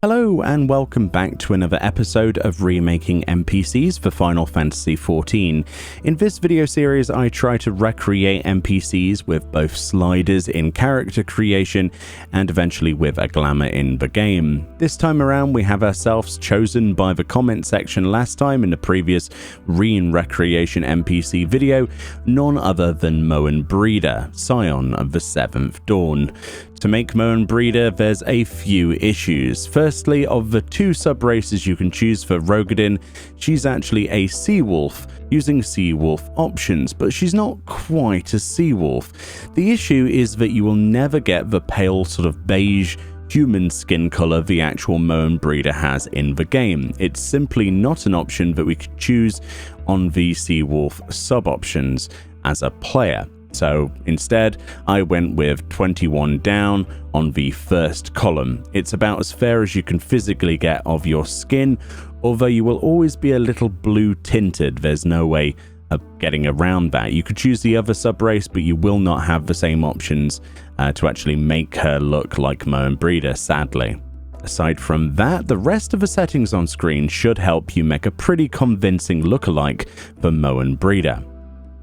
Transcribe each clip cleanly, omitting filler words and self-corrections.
Hello and welcome back to another episode of Remaking NPCs for Final Fantasy XIV. In this video series I try to recreate NPCs with both sliders in character creation and eventually with a glamour in the game. This time around we have ourselves chosen by the comment section last time in the previous Recreation NPC video, none other than Moenbryda, Scion of the Seventh Dawn. To make Moenbryda, there's a few issues. Firstly, of the two sub-races you can choose for Rogadin, she's actually a sea-wolf, using sea-wolf options, but she's not quite a sea-wolf. The issue is that you will never get the pale sort of beige human skin color the actual Moenbryda has in the game. It's simply not an option that we could choose on the sea-wolf sub-options as a player. So instead, I went with 21 down on the first column. It's about as fair as you can physically get of your skin, although you will always be a little blue tinted. There's no way of getting around that. You could choose the other sub-race, but you will not have the same options to actually make her look like Moenbryda, sadly. Aside from that, the rest of the settings on screen should help you make a pretty convincing lookalike for Moenbryda.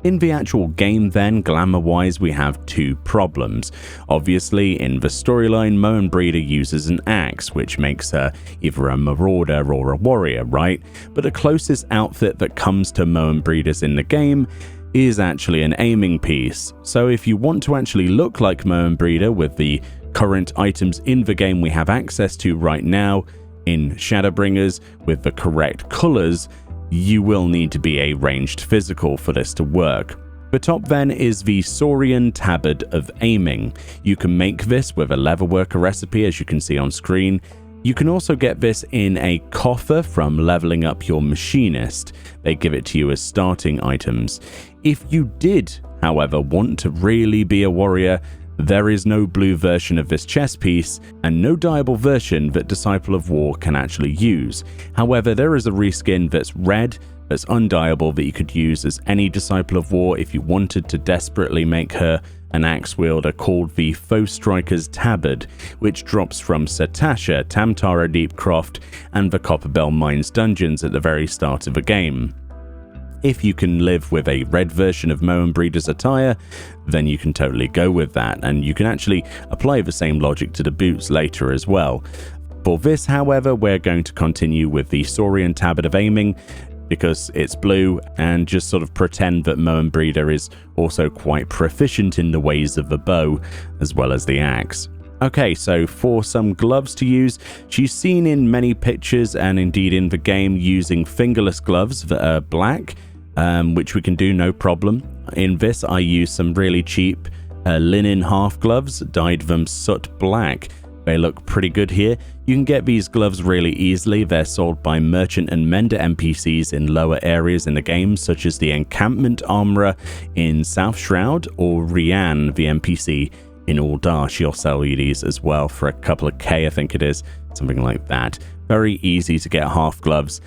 In the actual game then, glamour-wise, we have two problems. Obviously, in the storyline, Moenbryda uses an axe, which makes her either a marauder or a warrior, right? But the closest outfit that comes to Moenbryda's in the game is actually an aiming piece. So if you want to actually look like Moenbryda with the current items in the game we have access to right now in Shadowbringers with the correct colors, you will need to be a ranged physical for this to work. The top then is the Saurian Tabard of Aiming. You can make this with a leatherworker recipe, as you can see on screen. You can also get this in a coffer from leveling up your machinist. They give it to you as starting items. If you did, however, want to really be a warrior, there is no blue version of this chess piece, and no dyeable version that Disciple of War can actually use. However, there is a reskin that's red, that's undyeable, that you could use as any Disciple of War if you wanted to desperately make her an axe wielder, called the Foe Striker's Tabard, which drops from Satasha, Tamtara Deepcroft, and the Copperbell Mines dungeons at the very start of the game. If you can live with a red version of Moenbryda's attire, then you can totally go with that, and you can actually apply the same logic to the boots later as well. For this, however, we're going to continue with the Saurian Tabard of Aiming, because it's blue, and just sort of pretend that Moenbryda is also quite proficient in the ways of the bow, as well as the axe. Okay, so for some gloves to use, she's seen in many pictures and indeed in the game using fingerless gloves that are black, which we can do no problem. In this, I use some really cheap linen half gloves, dyed them soot black. They look pretty good here. You can get these gloves really easily. They're sold by merchant and mender NPCs in lower areas in the game, such as the encampment armorer in South Shroud, or Rianne, the NPC in Ul'dah. She'll sell you these as well for a couple of K, I think it is, something like that. Very easy to get half gloves,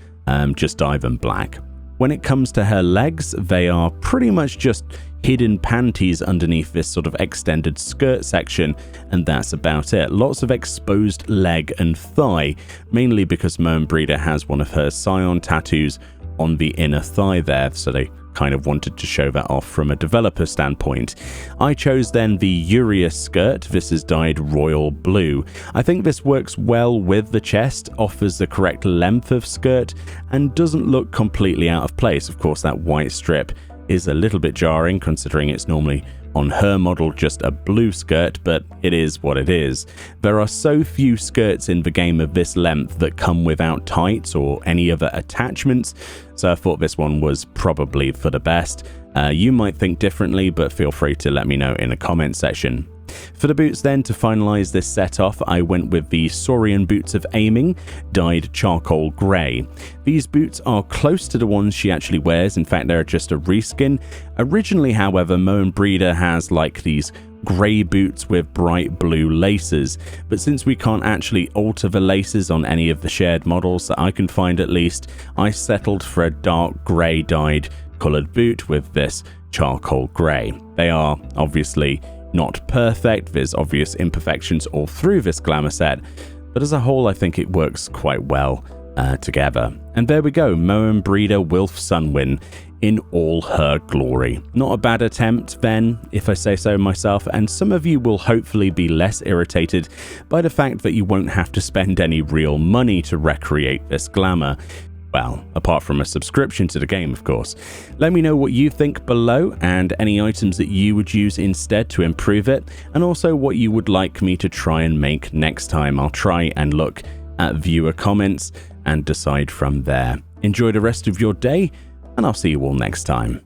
just dye them black. When it comes to her legs, they are pretty much just hidden panties underneath this sort of extended skirt section, and that's about it. Lots of exposed leg and thigh, mainly because Moenbryda has one of her Scion tattoos on the inner thigh there, so they kind of wanted to show that off from a developer standpoint. I chose then the Yurious Skirt. This is dyed royal blue. I think this works well with the chest, offers the correct length of skirt, and doesn't look completely out of place. Of course, that white strip is a little bit jarring considering it's normally on her model just a blue skirt, but it is what it is. There are so few skirts in the game of this length that come without tights or any other attachments, so I thought this one was probably for the best. You might think differently, but feel free to let me know in the comment section. For the boots then, to finalize this set off, I went with the Saurian Boots of Aiming, dyed charcoal grey. These boots are close to the ones she actually wears. In fact, they're just a reskin. Originally, however, Moenbryda has like these grey boots with bright blue laces, but since we can't actually alter the laces on any of the shared models that I can find at least, I settled for a dark grey dyed coloured boot with this charcoal grey. They are obviously not perfect, there's obvious imperfections all through this glamour set, but as a whole I think it works quite well together. And there we go, Moenbryda Wilf Sunwin in all her glory. Not a bad attempt then, if I say so myself, and some of you will hopefully be less irritated by the fact that you won't have to spend any real money to recreate this glamour. Well, apart from a subscription to the game, of course. Let me know what you think below and any items that you would use instead to improve it, and also what you would like me to try and make next time. I'll try and look at viewer comments and decide from there. Enjoy the rest of your day, and I'll see you all next time.